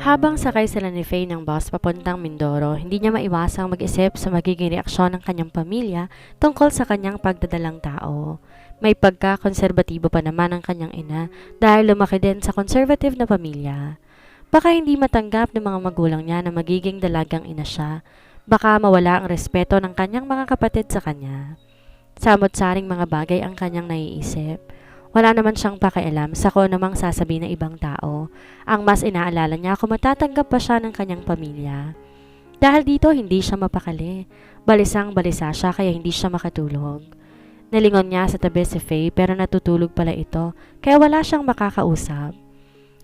Habang sakay sila ni Faye ng bus papuntang Mindoro, hindi niya maiwasang mag-isip sa magiging reaksyon ng kanyang pamilya tungkol sa kanyang pagdadalang tao. May pagka-konserbatibo pa naman ang kanyang ina dahil lumaki din sa conservative na pamilya. Baka hindi matanggap ng mga magulang niya na magiging dalagang ina siya. Baka mawala ang respeto ng kanyang mga kapatid sa kanya. Samot-saring mga bagay ang kanyang naiisip. Wala naman siyang pakialam sa kung namang sasabihin ng ibang tao. Ang mas inaalala niya kung matatanggap pa siya ng kanyang pamilya. Dahil dito hindi siya mapakali. Balisang-balisa siya kaya hindi siya makatulog. Nalingon niya sa tabi si Faye pero natutulog pala ito kaya wala siyang makakausap.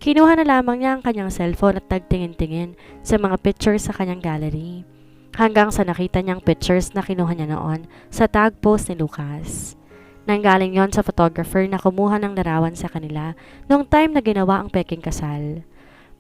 Kinuha na lamang niya ang kanyang cellphone at nagtingin-tingin sa mga pictures sa kanyang gallery. Hanggang sa nakita niyang pictures na kinuha niya noon sa tag post ni Lucas. Nanggaling yon sa photographer na kumuha ng larawan sa kanila noong time na ginawa ang peking kasal.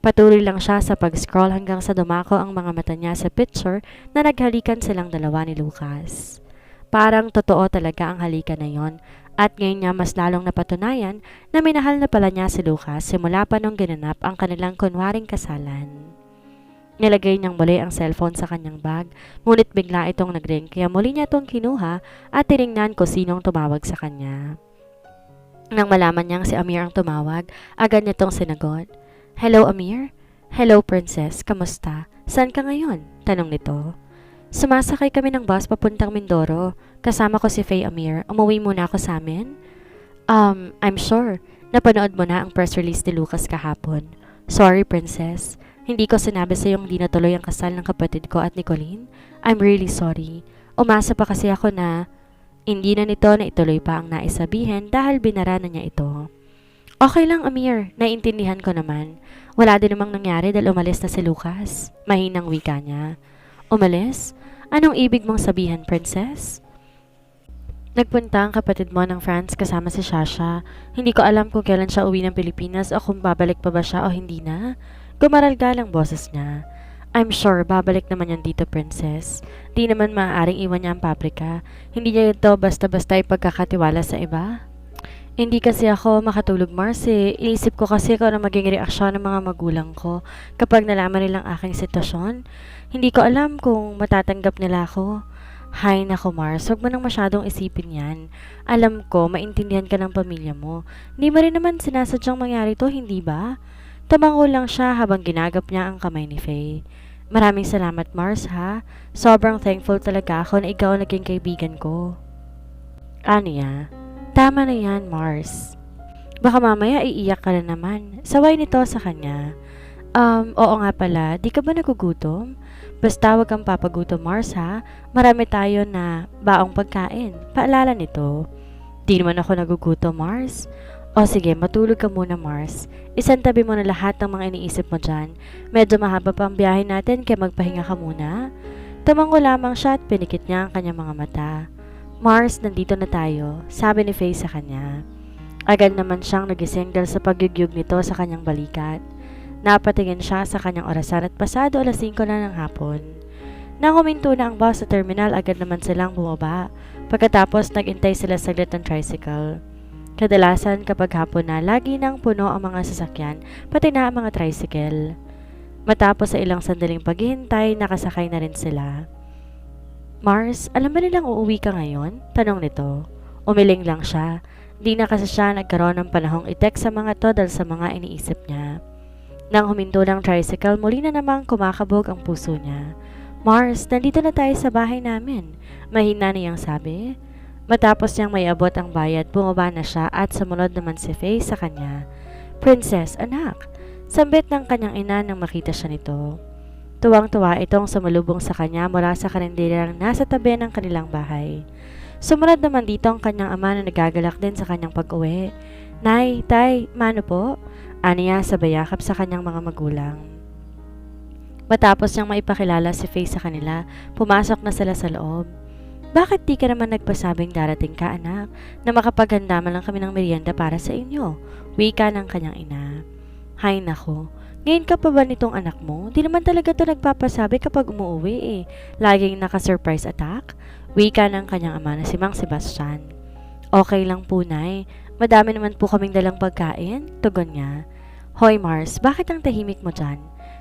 Patuloy lang siya sa pag-scroll hanggang sa dumako ang mga mata niya sa picture na naghalikan silang dalawa ni Lucas. Parang totoo talaga ang halikan na yon at ngayon niya mas lalong napatunayan na minahal na pala niya si Lucas simula pa nung ginanap ang kanilang kunwaring kasalan. Nilagay niyang muli ang cellphone sa kanyang bag, ngunit bigla itong nag-ring kaya muli niya itong kinuha at tiningnan kung sinong tumawag sa kanya. Nang malaman niyang si Amir ang tumawag, agad nitong sinagot. "Hello Amir? Hello Princess, kamusta? Saan ka ngayon?" Tanong nito. "Sumasakay kami ng bus papuntang Mindoro. Kasama ko si Faye Amir. Umuwi muna ako sa amin?" I'm sure. Napanood mo na ang press release ni Lucas kahapon. Sorry Princess. Hindi ko sinabi sa iyong di natuloy ang kasal ng kapatid ko at ni Colleen. I'm really sorry. Umasa pa kasi ako na hindi na nito na ituloy pa ang naisabihin dahil binara na niya ito. Okay lang Amir, naiintindihan ko naman. Wala din namang nangyari dahil umalis na si Lucas. Mahinang wika niya. Umalis? Anong ibig mong sabihin, Princess? Nagpunta ang kapatid mo ng France kasama si Shasha. Hindi ko alam kung kailan siya uwi ng Pilipinas o kung babalik pa ba siya o hindi na. Gumaralgal ang boses niya. I'm sure babalik naman yan dito, Princess. Di naman maaaring iwan niya ang paprika. Hindi niya ito basta-basta ipagkakatiwala sa iba. Hindi kasi ako makatulog, Marcy. Inisip ko kasi kung ano maging reaksyon ng mga magulang ko kapag nalaman nilang aking sitwasyon. Hindi ko alam kung matatanggap nila ako. Hay nako Mars, huwag mo nang masyadong isipin yan. Alam ko, maintindihan ka ng pamilya mo. Hindi mo rin naman sinasadyang mangyari to, hindi ba? Tamango lang siya habang ginagap niya ang kamay ni Faye. Maraming salamat Mars ha. Sobrang thankful talaga ako na ikaw ang naging kaibigan ko. Aniya, tama na yan Mars. Baka mamaya iiyak ka na naman. Saway nito sa kanya. Oo nga pala, di ka ba nagugutom? Basta wag kang papagutom Mars ha. Marami tayo na baong pagkain. Paalala nito. Di naman ako nagugutom Mars. O sige, matulog ka muna Mars. Isantabi mo na lahat ng mga iniisip mo dyan. Medyo mahaba pa ang biyahe natin kaya magpahinga ka muna. Tumango lamang siya at pinikit niya ang kanyang mga mata. Mars, nandito na tayo, sabi ni Faye sa kanya. Agad naman siyang nagising dahil sa pagyugyug nito sa kanyang balikat. Napatingin siya sa kanyang orasan at pasado 5:00 na ng hapon. Nang huminto na ang bus sa terminal, agad naman silang bumaba. Pagkatapos nag-intay sila saglit ng tricycle. Kadalasan kapag hapon na, lagi nang puno ang mga sasakyan, pati na ang mga tricycle. Matapos sa ilang sandaling paghihintay, nakasakay na rin sila. Mars, alam ba nilang uuwi ka ngayon? Tanong nito. Umiling lang siya. Di na kasi siya nagkaroon ng panahong i-text sa mga to dahil sa mga iniisip niya. Nang huminto ng tricycle, muli na namang kumakabog ang puso niya. Mars, nandito na tayo sa bahay namin. Mahina niyang sabi. Matapos niyang may abot ang bayad, bumaba na siya at sumunod naman si Faye sa kanya. Princess, anak, sambit ng kanyang ina nang makita siya nito. Tuwang-tuwa itong sumalubong sa kanya mula sa karinderyang nasa tabi ng kanilang bahay. Sumunod naman dito ang kanyang ama na nagagalak din sa kanyang pag-uwi. Nay, tay, mano po? Aniya sa bayakap sa kanyang mga magulang. Matapos niyang maipakilala si Faye sa kanila, pumasok na sila sa loob. Bakit di ka naman nagpasabing darating ka anak na makapaghanda man lang kami ng merienda para sa inyo? Wika ng kanyang ina. Hay nako, ngayon ka pa ba nitong anak mo? Di naman talaga to nagpapasabi kapag umuwi eh. Laging naka-surprise attack? Wika ng kanyang ama na si Mang Sebastian. Okay lang po nay, madami naman po kaming dalang pagkain, tugon niya. Hoy Mars, bakit ang tahimik mo dyan?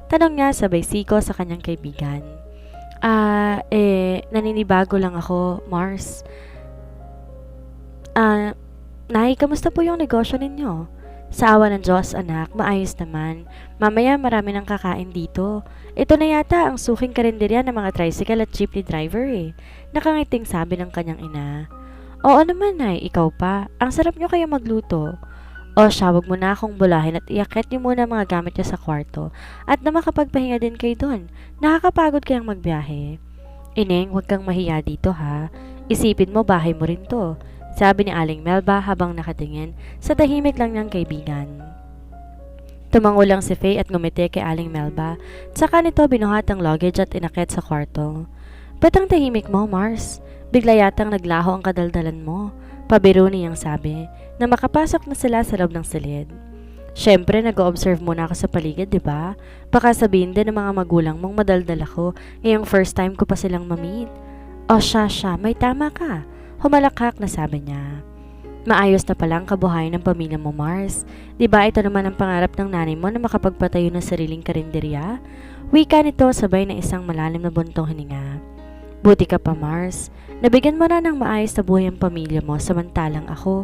Tanong niya sabay siko sa kanyang kaibigan. Naninibago lang ako, Mars. Nay, kamusta po yung negosyo ninyo? Sa awa ng Diyos, anak, maayos naman. Mamaya marami nang kakain dito. Ito na yata ang suking karinderya ng mga tricycle at jeepney driver eh. Nakangiting sabi ng kanyang ina. Oo naman, Nay, ikaw pa. Ang sarap nyo kaya magluto. O siya, wag mo na akong bulahin at iakit niyo muna mga gamit niyo sa kwarto at na makapagpahinga din kayo doon. Nakakapagod kayang magbiyahe. Ineng, wag kang mahiya dito ha. Isipin mo bahay mo rin to. Sabi ni Aling Melba habang nakatingin sa tahimik lang niyang kaibigan. Tumango lang si Faye at ngumiti kay Aling Melba. Tsaka nito binuhat ang luggage at inakit sa kwarto. Ba't ang tahimik mo, Mars? Bigla yatang naglaho ang kadaldalan mo. Pabiro niyang sabi na makapasok na sila sa loob ng silid. Siyempre, nag-o-observe muna ako sa paligid, di ba? Baka sabihin din ng mga magulang mong madaldal ako, yung first time ko pa silang ma-meet. O siya, may tama ka. Humalakhak na sabi niya. Maayos na palang kabuhayan ng pamilya mo, Mars. Di ba ito naman ang pangarap ng nanay mo na makapagpatayo ng sariling karinderya? Wika nito sabay na isang malalim na buntong hininga. Buti ka pa, Mars. Nabigyan mo na ng maayos na buhay ang pamilya mo samantalang ako.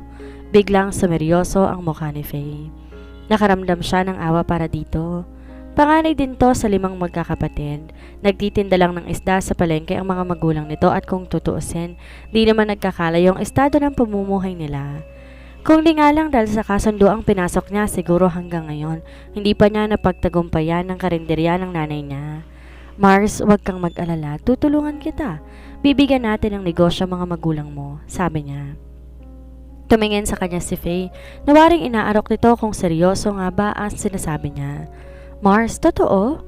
Biglang sumeryoso ang mukha ni Faye. Nakaramdam siya ng awa para dito. Panganay din to sa 5 magkakapatid. Nagtitinda lang ng isda sa palengke ang mga magulang nito at kung tutuusin, di naman nagkakala yung estado ng pamumuhay nila. Kung di nga lang dahil sa kasundo ang pinasok niya siguro hanggang ngayon, hindi pa niya napagtagumpayan ng karinderya ng nanay niya. Mars, huwag kang mag-alala, tutulungan kita. Bibigyan natin ng negosyo mga magulang mo, sabi niya. Tumingin sa kanya si Faye, nawaring inaarok nito kung seryoso nga ba ang sinasabi niya. Mars, totoo?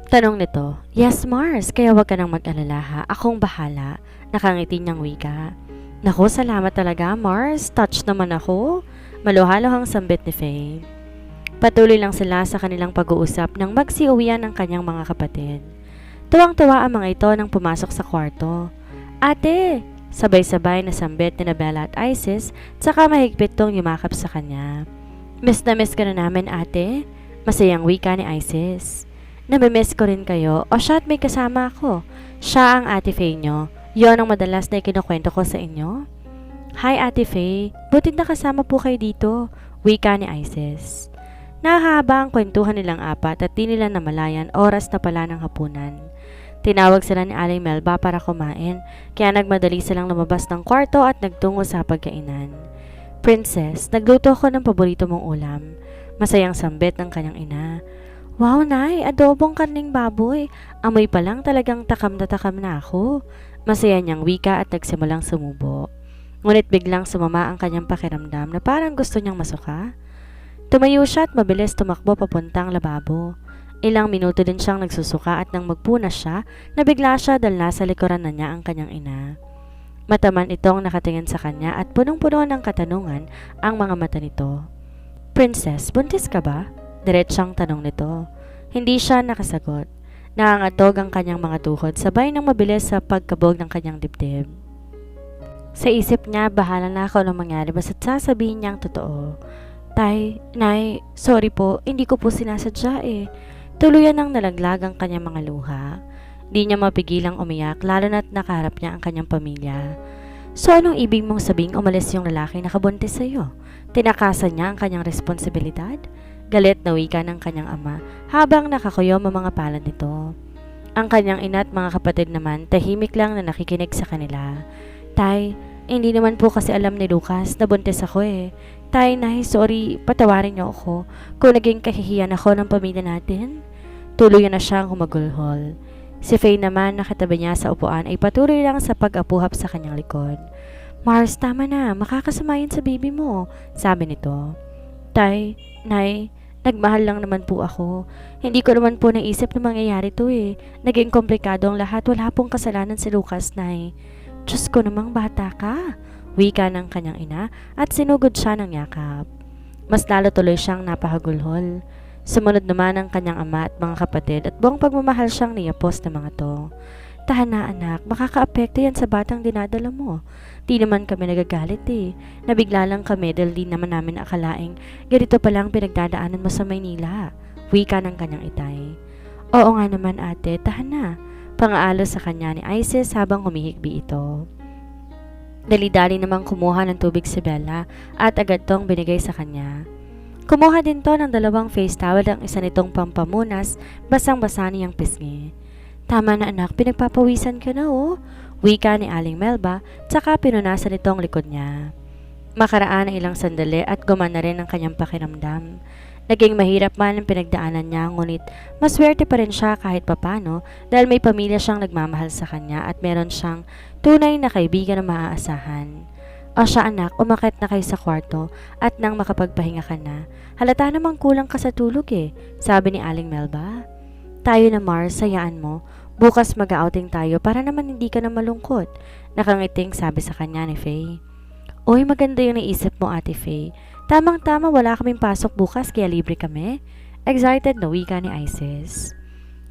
Tanong nito. Yes, Mars, kaya huwag ka nang mag-alala ha, akong bahala. Nakangiti niyang wika. Naku, salamat talaga, Mars, touch naman ako. Maluhalohang sambit ni Faye. Patuloy lang sila sa kanilang pag-uusap nang magsiuwian ng kanyang mga kapatid. Tuwang-tuwa ang mga ito nang pumasok sa kwarto. Ate! Sabay-sabay na sambit ni Bella at Isis, tsaka mahigpit tong yumakap sa kanya. Miss na miss ka na namin, ate? Masayang wika ni Isis. Namimiss ko rin kayo, o siya at may kasama ako. Siya ang ate Faye nyo. Yon ang madalas na ikinukwento ko sa inyo. Hi, ate Faye. Butit na kasama po kayo dito. Wika ni Isis. Nahahaba ang kwentuhan nilang apat at di nila namalayan oras na pala ng hapunan. Tinawag sila ni Aling Melba para kumain, kaya nagmadali silang lumabas ng kwarto at nagtungo sa pagkainan. Princess, nagluto ko ng paborito mong ulam. Masayang sambit ng kanyang ina. Wow, Nay, adobong karning baboy. Amoy pa lang talagang takam na ako. Masaya niyang wika at nagsimulang sumubo. Ngunit biglang sumama ang kanyang pakiramdam na parang gusto niyang masuka. Tumayo siya at mabilis tumakbo papuntang lababo. Ilang minuto din siyang nagsusuka at nang magpunas siya, nabigla siya dahil nasa likuran na niya ang kanyang ina. Mataman itong nakatingin sa kanya at punong-puno ng katanungan ang mga mata nito. Princess, buntis ka ba? Diretsang tanong nito. Hindi siya nakasagot. Nangangatog ang kanyang mga tuhod sabay ng mabilis sa pagkabog ng kanyang dibdib. Sa isip niya, bahala na ako anong mangyari basta't sasabihin niyang totoo. Tay, Nay, sorry po, hindi ko po sinasadya eh. Tuluyan ang nalaglag ang kanyang mga luha. Di niya mapigilang umiyak lalo na't nakaharap niya ang kanyang pamilya. So anong ibig mong sabing umalis yung lalaki na kabuntis sa'yo? Tinakasan niya ang kanyang responsibilidad? Galit na wika ng kanyang ama habang nakakuyom ang mga palad nito. Ang kanyang ina at mga kapatid naman tahimik lang na nakikinig sa kanila. Tay, hindi naman po kasi alam ni Lucas na buntis ako eh. Tay, Nay, sorry, patawarin niyo ako kung naging kahihiyan ako ng pamilya natin. Tuluyan na siyang humagulhol. Si Faye naman nakatabi niya sa upuan ay patuloy lang sa pag-apuhap sa kanyang likod. Mars, tama na, makakasama yan sa baby mo, sabi nito. Tay, Nay, nagmahal lang naman po ako. Hindi ko naman po naisip na mangyayari to eh. Naging komplikado ang lahat, wala pong kasalanan si Lucas, Nay. Diyos ko namang bata ka, wika ng kanyang ina at sinugod siya ng yakap. Mas lalo tuloy siyang napahagulhol. Sumunod naman ang kanyang ama at mga kapatid at buong pagmamahal siyang niyapos ng mga to. Tahan na anak, makakaapekto yan sa batang dinadala mo. Di naman kami nagagalit eh. Nabigla lang kami dahil di naman namin akalaing ganito palang pinagdadaanan mo sa Maynila. Wika ng kanyang itay. Oo nga naman ate, tahan na. Pangaalo sa kanya ni Isis habang humihigbi ito. Dali-dali namang kumuha ng tubig si Bella at agad tong binigay sa kanya. Kumuha din to ng 2 face towel ang isa nitong pampamunas, basang-basa niyang pisngi. Tama na anak, pinagpapawisan ka na oh. Wika ni Aling Melba, tsaka pinunasan nitong likod niya. Makaraan ang ilang sandali at gumana rin ang kanyang pakiramdam. Naging mahirap man ang pinagdaanan niya, ngunit maswerte pa rin siya kahit papano dahil may pamilya siyang nagmamahal sa kanya at meron siyang tunay na kaibigan na maaasahan. O siya anak, umakyat na kayo sa kwarto at nang makapagpahinga ka na. Halata namang kulang ka sa tulog sabi ni Aling Melba. Tayo na Mars, sayaan mo. Bukas mag-outing tayo para naman hindi ka na malungkot. Nakangiting sabi sa kanya ni Faye. Uy, maganda yung naisip mo ate Faye. Tamang-tama wala kaming pasok bukas kaya libre kami. Excited na wika ni Isis.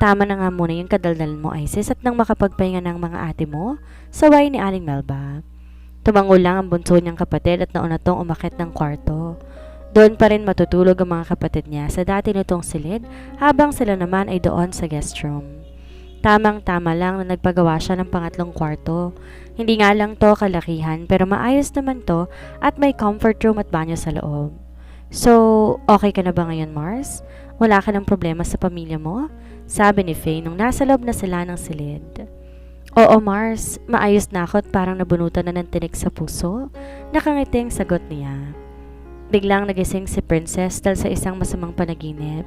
Tama na nga muna yung kadaldalan mo Isis at nang makapagpahinga ng mga ate mo, saway ni Aling Melba. Tumango lang ang bunso niyang kapatid at nauna tong umakyat ng kwarto. Doon pa rin matutulog ang mga kapatid niya sa dati nitong silid habang sila naman ay doon sa guest room. Tamang-tama lang na nagpagawa siya ng pangatlong kwarto. Hindi nga lang to kalakihan pero maayos naman to at may comfort room at banyo sa loob. So, okay ka na ba ngayon Mars? Wala ka ng problema sa pamilya mo? Sabi ni Faye nung nasa loob na sila ng silid. Oo Mars, maayos na ako at parang nabunutan na ng tinik sa puso. Nakangiting sagot niya. Biglang nagising si Princess dahil sa isang masamang panaginip.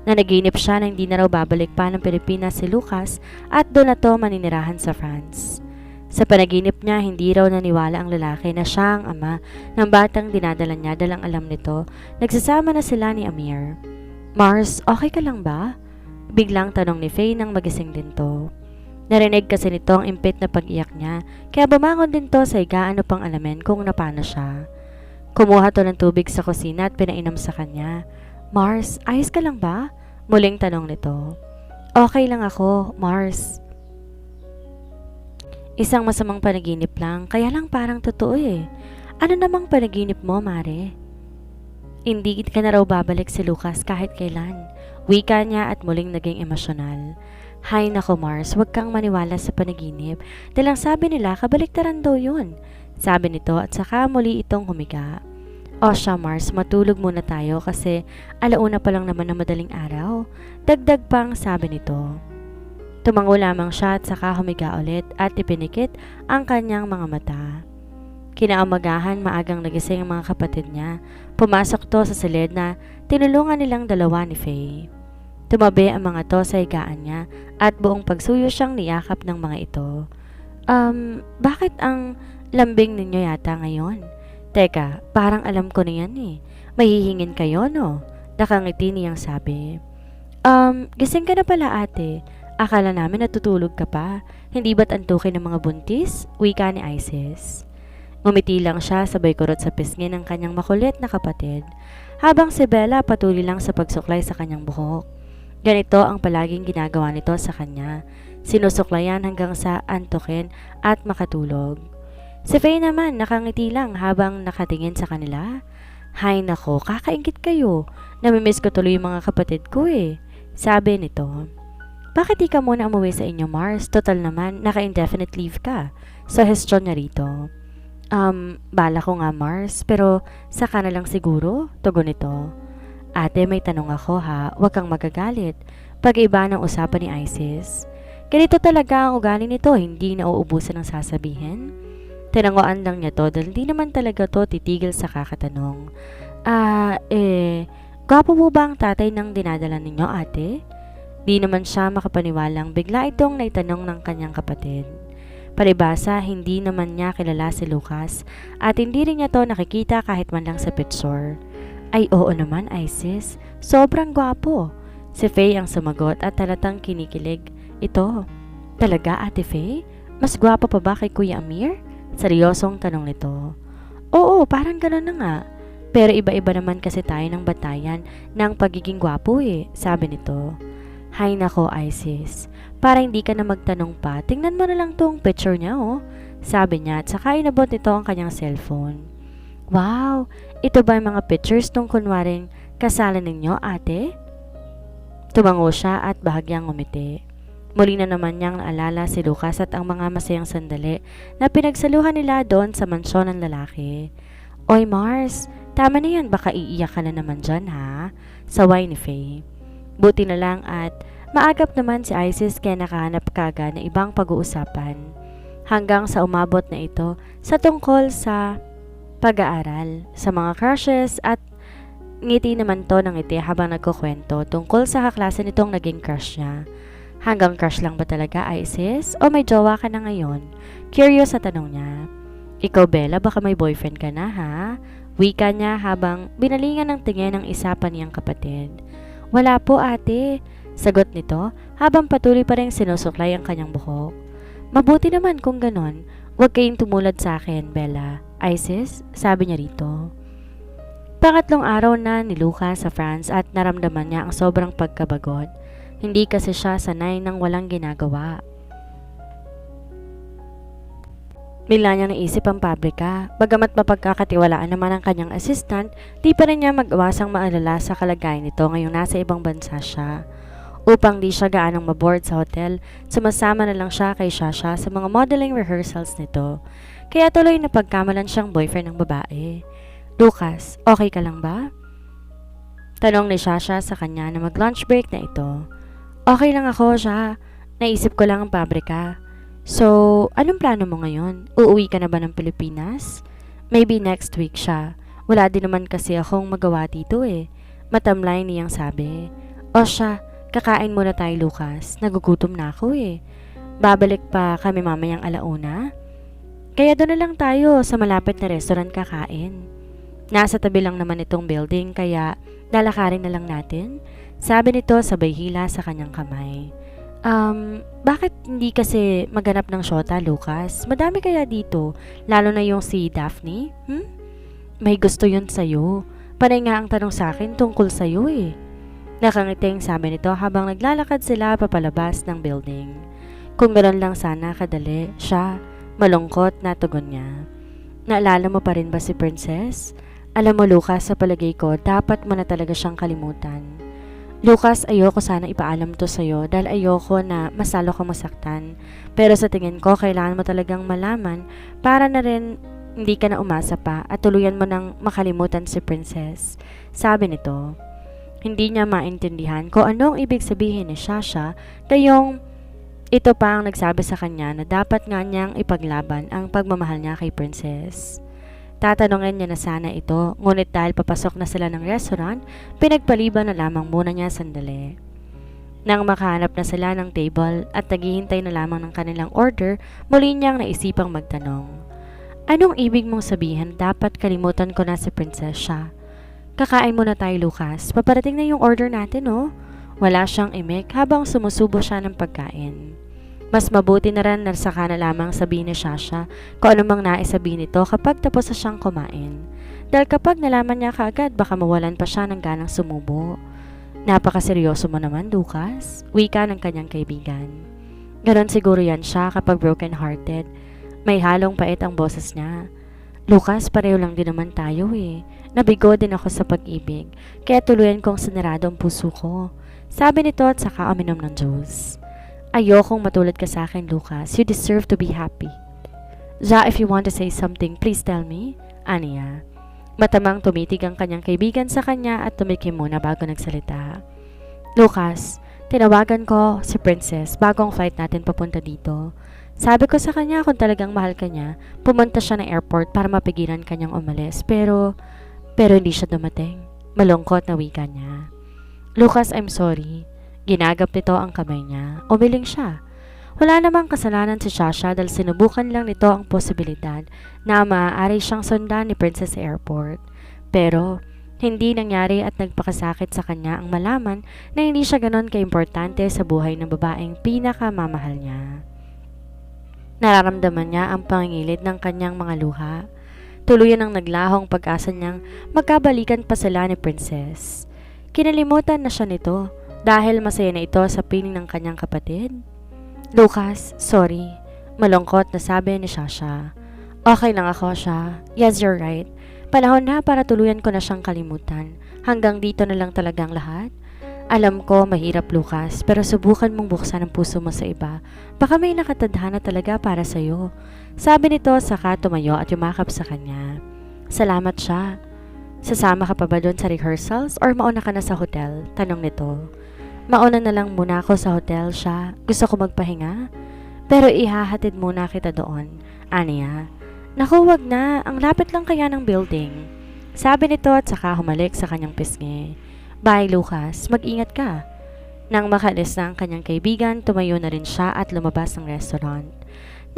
Nanaginip siya na hindi na raw babalik pa ng Pilipinas si Lucas at doon na to maninirahan sa France. Sa panaginip niya, hindi raw naniwala ang lalaki na siya ang ama ng batang dinadala niya dahil ang alam nito, nagsasama na sila ni Amir. Mars, okay ka lang ba? Biglang tanong ni Faye nang magising din to. Narinig kasi nito ang impit na pag-iyak niya, kaya bumangon din to sa higaan upang alamin kung napano siya. Kumuha to ng tubig sa kusina at pinainom sa kanya. Mars, ayos ka lang ba? Muling tanong nito. Okay lang ako, Mars. Isang masamang panaginip lang, kaya lang parang totoo Ano namang panaginip mo, Mare? Hindi ka na raw babalik si Lucas kahit kailan. Wika niya at muling naging emosyonal. Hay nako Mars, huwag kang maniwala sa panaginip. Dahil ang sabi nila, kabaliktaran daw yun. Sabi nito at saka muli itong humiga. O siya Mars, matulog muna tayo kasi alauna pa lang naman ng madaling araw. Dagdag pang sabi nito. Tumango lamang siya at saka humiga ulit at ipinikit ang kanyang mga mata. Kinaumagahan maagang nagising ang mga kapatid niya. Pumasok to sa silid na tinulungan nilang dalawa ni Faye. Tumabi ang mga to sa higaan niya at buong pagsuyo siyang niyakap ng mga ito. Bakit ang lambing ninyo yata ngayon? Teka, parang alam ko na yan Mahihingin kayo no? Nakangiti niyang sabi. Gising ka na pala ate. Akala namin natutulog ka pa. Hindi ba't antukin ng mga buntis? Wika ni Isis. Ngumiti lang siya sabay kurot sa pisngi ng kanyang makulit na kapatid. Habang si Bella patuloy lang sa pagsuklay sa kanyang buhok. Ganito ang palaging ginagawa nito sa kanya. Sinusuklayan hanggang sa antukin at makatulog. Si Faye naman nakangiti lang habang nakatingin sa kanila. Hay nako, kakaingit kayo. Namimiss ko tuloy yung mga kapatid ko Sabi nito. Bakit di ka muna umuwi sa inyo Mars? Total naman, naka-indefinite leave ka. Suggestion niya rito. Bala ko nga Mars, pero saka na lang siguro, tugon nito. Ate, may tanong ako ha, huwag kang magagalit. Pag-iba ng usapan ni Isis. Ganito talaga ang ugali nito, hindi na uubusan ng sasabihin. Tinangoan lang niya to dahil di naman talaga to titigil sa kakatanong. Gwapo po ba ang tatay ng dinadala ninyo ate? Di naman siya makapaniwalang bigla itong naitanong ng kanyang kapatid. Palibasa, hindi naman niya kilala si Lucas at hindi rin niya to nakikita kahit man lang sa picture. Ay oo naman Isis, sobrang gwapo. Si Faye ang sumagot at talatang kinikilig. Ito, talaga ate Faye? Mas gwapo pa ba kay Kuya Amir? Seryosong tanong nito. Oo, parang gano'n na nga. Pero iba-iba naman kasi tayo ng batayan ng pagiging gwapo sabi nito. Hay nako Isis, para hindi ka na magtanong pa, tingnan mo na lang tong picture niya sabi niya at saka inabot nito ang kanyang cellphone. Wow, ito ba yung mga pictures nung kunwaring kasalan ninyo ate? Tumango siya at bahagyang ngumiti. Muli na naman niyang naalala si Lucas at ang mga masayang sandali na pinagsaluhan nila doon sa mansyon ng lalaki. Oy Mars, tama na yan, baka iiyak ka na naman dyan ha? Saway ni Faye. Buti na lang at maagap naman si Isis kaya nakahanap kaagad ng ibang pag-uusapan. Hanggang sa umabot na ito sa tungkol sa pag-aaral, sa mga crushes at ngiti naman to ng ngiti habang nagkukwento tungkol sa kaklase nitong naging crush niya. Hanggang crush lang ba talaga, Isis? O may jowa ka na ngayon? Curious sa tanong niya. Ikaw, Bella, baka may boyfriend ka na, ha? Wika niya habang binalingan ng tingin ng isa pa niyang kapatid. Wala po, ate. Sagot nito habang patuloy pa rin sinusuklay ang kanyang buhok. Mabuti naman kung ganon. Huwag kayong tumulad sa akin, Bella. Isis, sabi niya rito. Pangatlong araw na ni Lucas sa France at naramdaman niya ang sobrang pagkabagot. Hindi kasi siya sanay ng walang ginagawa. Bigla niyang naisip ang pabrika. Bagamat mapagkakatiwalaan naman ang kanyang assistant, di pa rin niya mag-awasang maalala sa kalagayan nito ngayong nasa ibang bansa siya. Upang di siya gaanong maboard sa hotel, sumasama na lang siya kay Shasha sa mga modeling rehearsals nito. Kaya tuloy na pagkamalan siyang boyfriend ng babae. Lucas, okay ka lang ba? Tanong ni Shasha sa kanya na mag-lunch break na ito. Okay lang ako, siya. Naisip ko lang ang pabrika. So, anong plano mo ngayon? Uuwi ka na ba ng Pilipinas? Maybe next week siya. Wala din naman kasi akong magawa dito eh. Matamlay niyang sabi. O siya, kakain muna tayo, Lucas. Nagugutom na ako eh. Babalik pa kami mamayang alauna? Kaya doon na lang tayo sa malapit na restaurant kakain. Nasa tabi lang naman itong building kaya lalakarin na lang natin. Sabi nito sabay hila sa kanyang kamay. Bakit hindi kasi maganap ng syota, Lucas? Madami kaya dito, lalo na yung si Daphne? May gusto yun sa'yo. Panay nga ang tanong sa akin tungkol sa'yo eh. Nakangiting sabi nito habang naglalakad sila papalabas ng building. Kung ganoon lang sana kadali, siya, malungkot na tugon niya. Naalala mo pa rin ba si Princess? Alam mo, Lucas, sa palagay ko, dapat mo na talaga siyang kalimutan. Lucas, ayoko sana ipaalam to sa'yo dahil ayoko na masalo kang masaktan. Pero sa tingin ko, kailangan mo talagang malaman para na rin hindi ka na umasa pa at tuluyan mo nang makalimutan si Princess. Sabi nito. Hindi niya maintindihan kung anong ibig sabihin ni Shasha kayong ito pa ang nagsabi sa kanya na dapat nga niyang ipaglaban ang pagmamahal niya kay Princess. Tatanungin niya na sana ito, ngunit dahil papasok na sila ng restaurant, pinagpaliban na lamang muna niya sandali. Nang makahanap na sila ng table at naghihintay na lamang ng kanilang order, muli niyang naisipang magtanong. Anong ibig mong sabihin dapat kalimutan ko na si Princess siya? Kakain muna tayo, Lucas. Paparating na yung order natin, oh. Wala siyang imik habang sumusubo siya ng pagkain. Mas mabuti na rin na saka na lamang sabihin ni Shasha kung anumang naisabihin nito kapag tapos na siyang kumain. Dahil kapag nalaman niya kaagad baka mawalan pa siya ng ganang sumubo. Napakaseryoso mo naman, Lucas. Wika ng kanyang kaibigan. Ganon siguro yan siya kapag broken-hearted. May halong pait ang boses niya. Lucas, pareho lang din naman tayo eh. Nabigo din ako sa pag-ibig, kaya tuluyan kong sinarado ang puso ko. Sabi nito at saka uminom ng juice. Ayokong matulad ka sa akin, Lucas. You deserve to be happy. Ja, if you want to say something, please tell me. Aniya. Matamang tumitig ang kanyang kaibigan sa kanya at tumikim muna bago nagsalita. Lucas, tinawagan ko si Princess bago ang flight natin papunta dito. Sabi ko sa kanya kung talagang mahal ka niya, pumunta siya ng airport para mapigilan kanyang umalis. Pero hindi siya dumating. Malungkot na wika niya. Lucas, I'm sorry. Ginagap nito ang kamay niya. Umiling siya. Wala namang kasalanan si Shasha dahil sinubukan lang nito ang posibilidad na maaari siyang sundan ni Princess sa airport. Pero hindi nangyari at nagpakasakit sa kanya ang malaman na hindi siya ganon kaimportante sa buhay ng babaeng pinakamamahal niya. Nararamdaman niya ang pangingilid ng kanyang mga luha. Tuluyan ang naglahong pag-asa niyang magkabalikan pa sila ni Princess. Kinalimutan na siya nito dahil masaya na ito sa piling ng kanyang kapatid. Lucas, sorry. Malungkot na sabi ni Shasha. Okay lang ako siya. Yes, you're right. Panahon na para tuluyan ko na siyang kalimutan. Hanggang dito na lang talagang lahat. Alam ko, mahirap Lucas, pero subukan mong buksan ang puso mo sa iba. Baka may nakatadhana talaga para sa'yo. Sabi nito saka tumayo at yumakap sa kanya. Salamat siya. Sasama ka pa ba doon sa rehearsals or mauna ka na sa hotel? Tanong nito. Mauna na lang muna ako sa hotel siya. Gusto ko magpahinga. Pero ihahatid muna kita doon. Aniya. Naku, wag na. Ang lapit lang kaya ng building. Sabi nito at saka humalik sa kanyang pisngi. Bye Lucas, mag-ingat ka. Nang makalis na ang kanyang kaibigan, tumayo na rin siya at lumabas ng restaurant.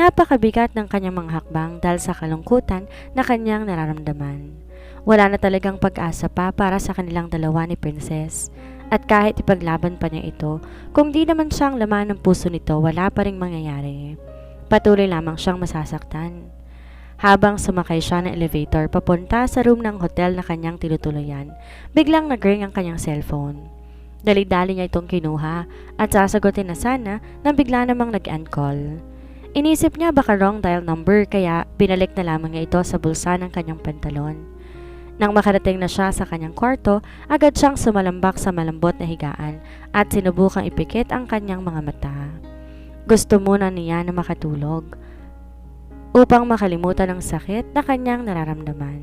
Napakabigat ng kanyang mga hakbang dahil sa kalungkutan na kanyang nararamdaman. Wala na talagang pag-asa pa para sa kanilang dalawa ni Princess. At kahit ipaglaban pa niya ito, kung di naman siyang laman ng puso nito, wala pa ring mangyayari. Patuloy lamang siyang masasaktan. Habang sumakay siya ng elevator papunta sa room ng hotel na kanyang tinutuluyan, biglang nag-ring ang kanyang cellphone. Dali-dali niya itong kinuha at sasagutin na sana nang bigla namang nag-end call. Inisip niya baka wrong dial number kaya binalik na lamang niya ito sa bulsa ng kanyang pantalon. Nang makarating na siya sa kanyang kwarto, agad siyang sumalambak sa malambot na higaan at sinubukang ipikit ang kanyang mga mata. Gusto muna niya na makatulog upang makalimutan ang sakit na kanyang nararamdaman.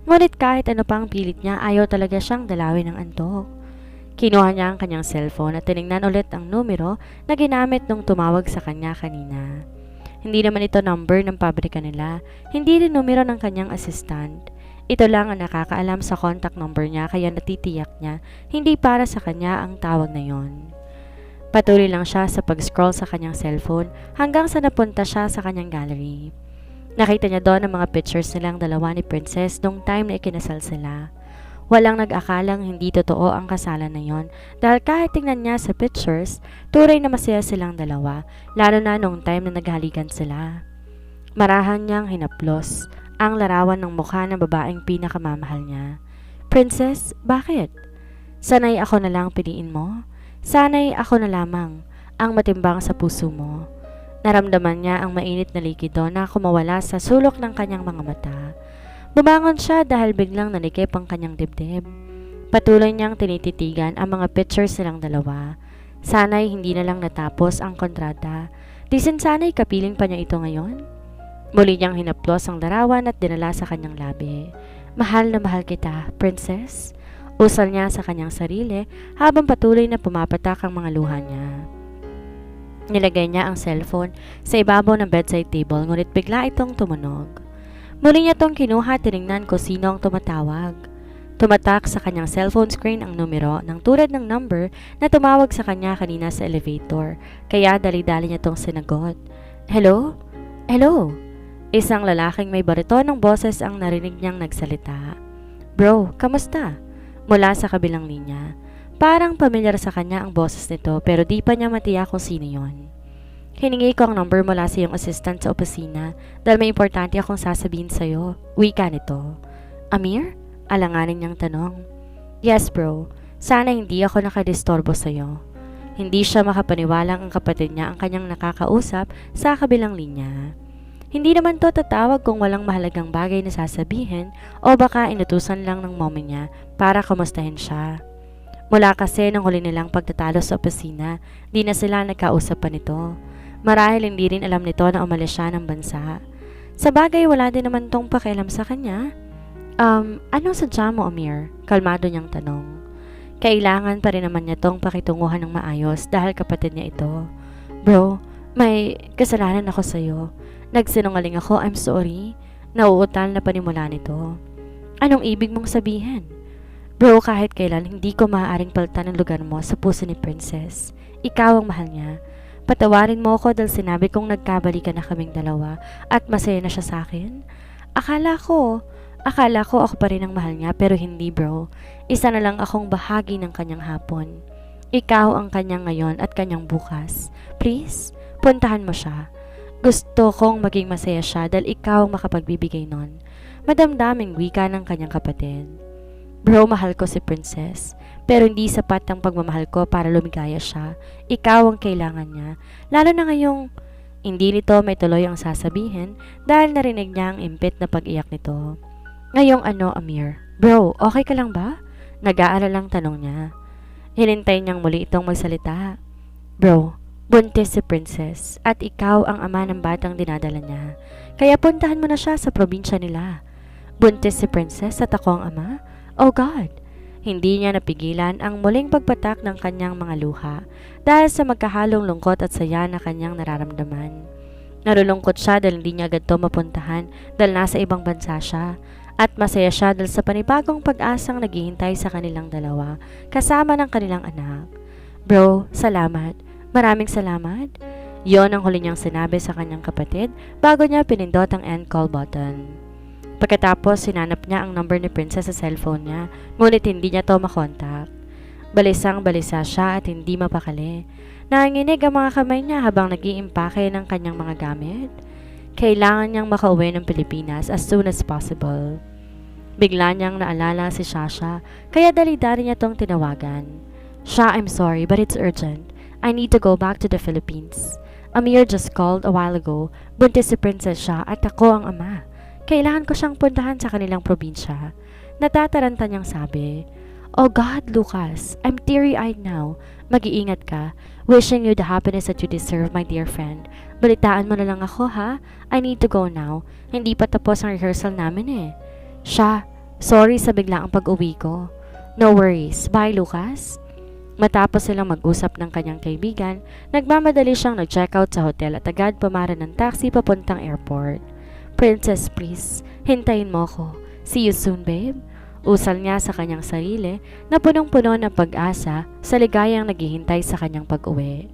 Ngunit kahit ano pang pilit niya, ayaw talaga siyang dalawin ng antok. Kinuha niya ang kanyang cellphone at tiningnan ulit ang numero na ginamit nung tumawag sa kanya kanina. Hindi naman ito number ng pabrika nila, hindi rin numero ng kanyang assistant. Ito lang ang nakakaalam sa contact number niya kaya natitiyak niya hindi para sa kanya ang tawag na yon. Patuloy lang siya sa pag-scroll sa kanyang cellphone hanggang sa napunta siya sa kanyang gallery. Nakita niya doon ang mga pictures nilang dalawa ni Princess nung time na ikinasal sila. Walang nag-akalang hindi totoo ang kasalan na yon dahil kahit tingnan niya sa pictures, tunay na masaya silang dalawa, lalo na nung time na naghalikan sila. Marahan niyang hinaplos ang larawan ng mukha ng babaeng pinakamamahal niya. Princess, bakit? Sanay ako na lang piliin mo? Sana'y ako na lamang ang matimbang sa puso mo. Naramdaman niya ang mainit na likido na kumawala sa sulok ng kanyang mga mata. Bumangon siya dahil biglang nanikip ang kanyang dibdib. Patuloy niyang tinititigan ang mga pictures nilang dalawa. Sana'y hindi na lang natapos ang kontrata. Disin sana'y kapiling pa niya ito ngayon. Muli niyang hinaplos ang larawan at dinala sa kanyang labi. Mahal na mahal kita, Princess. Usal niya sa kanyang sarili habang patuloy na pumapatak ang mga luha niya. Nilagay niya ang cellphone sa ibabaw ng bedside table ngunit bigla itong tumunog. Muli niya itong kinuha at tinignan kung sino ang tumatawag. Tumatak sa kanyang cellphone screen ang numero ng tulad ng number na tumawag sa kanya kanina sa elevator kaya dali-dali niya itong sinagot. Hello? Hello? Isang lalaking may bariton ng boses ang narinig niyang nagsalita. Bro, kamusta? Mula sa kabilang linya. Parang pamilyar sa kanya ang boses nito pero di pa niya matiyak kung sino yon. Hiningi ko ang number mula sa iyong assistant sa opisina dahil may importante akong sasabihin sa'yo. Wika nito. Amir? Alanganin niyang tanong. Yes bro, sana hindi ako nakadistorbo sa'yo. Hindi siya makapaniwalang ang kapatid niya ang kanyang nakakausap sa kabilang linya. Hindi naman to tatawag kung walang mahalagang bagay na sasabihin o baka inutusan lang ng mommy niya para kumustahin siya. Mula kasi nang huli nilang pagtatalo sa opisina, di na sila nagkausap pa nito. Marahil hindi rin alam nito na umalis siya ng bansa. Sa bagay wala din naman tong pakialam sa kanya. Anong sadya mo Amir? Kalmado niyang tanong. Kailangan pa rin naman niya tong pakitunguhan ng maayos dahil kapatid niya ito. Bro, may kasalanan ako sa'yo. Nagsinungaling ako, I'm sorry. Nauutal na panimula nito. Anong ibig mong sabihin? Bro, kahit kailan hindi ko maaaring palitan ang lugar mo sa puso ni Princess. Ikaw ang mahal niya. Patawarin mo ako dahil sinabi kong nagkabalikan na kaming dalawa at masaya na siya sa akin. Akala ko ako pa rin ang mahal niya pero hindi bro. Isa na lang akong bahagi ng kanyang hapon. Ikaw ang kanyang ngayon at kanyang bukas. Please, puntahan mo siya. Gusto kong maging masaya siya dahil ikaw ang makapagbibigay nun. Madamdaming wika ng kanyang kapatid. Bro, mahal ko si Princess. Pero hindi sapat ang pagmamahal ko para lumigaya siya. Ikaw ang kailangan niya. Lalo na ngayong hindi nito may tuloy ang sasabihin dahil narinig niya ang impit na pag-iyak nito. Ngayong ano, Amir? Bro, okay ka lang ba? Nag-aalalang tanong niya. Hinintay niyang muli itong magsalita. Bro, buntis si Princess at ikaw ang ama ng batang dinadala niya. Kaya puntahan mo na siya sa probinsya nila. Buntis si Princess at ako ang ama? Oh God! Hindi niya napigilan ang muling pagpatak ng kanyang mga luha dahil sa magkahalong lungkot at saya na kanyang nararamdaman. Nalulungkot siya dahil hindi niya agad to mapuntahan dahil nasa ibang bansa siya. At masaya siya dahil sa panibagong pag-asang naghihintay sa kanilang dalawa kasama ng kanilang anak. Bro, salamat. Maraming salamat. Yon ang huli niyang sinabi sa kanyang kapatid bago niya pinindot ang end call button. Pagkatapos, sinanap niya ang number ni Princess sa cellphone niya, ngunit hindi niya to makontak. Balisang-balisa siya at hindi mapakali. Nanginginig ang mga kamay niya habang nag-iimpake ng kanyang mga gamit. Kailangan niyang makauwi ng Pilipinas as soon as possible. Bigla niyang naalala si Shasha, kaya dali-dali niya tong tinawagan. Sha, I'm sorry, but it's urgent. I need to go back to the Philippines. Amir just called a while ago. Buntis si Princess siya at ako ang ama. Kailangan ko siyang puntahan sa kanilang probinsya. Natataranta niyang sabi. Oh God, Lucas, I'm teary-eyed now. Mag-iingat ka. Wishing you the happiness that you deserve, my dear friend. Balitaan mo na lang ako, ha? I need to go now. Hindi pa tapos ang rehearsal namin eh. Siya, sorry sa biglaang pag-uwi ko. No worries. Bye, Lucas. Matapos silang mag-usap ng kanyang kaibigan, nagmamadali siyang nag-checkout sa hotel at agad pumara ng taxi papuntang airport. Princess, please, hintayin mo ko. See you soon, babe. Usal niya sa kanyang sarili na punong-puno ng pag-asa sa ligayang naghihintay sa kanyang pag-uwi.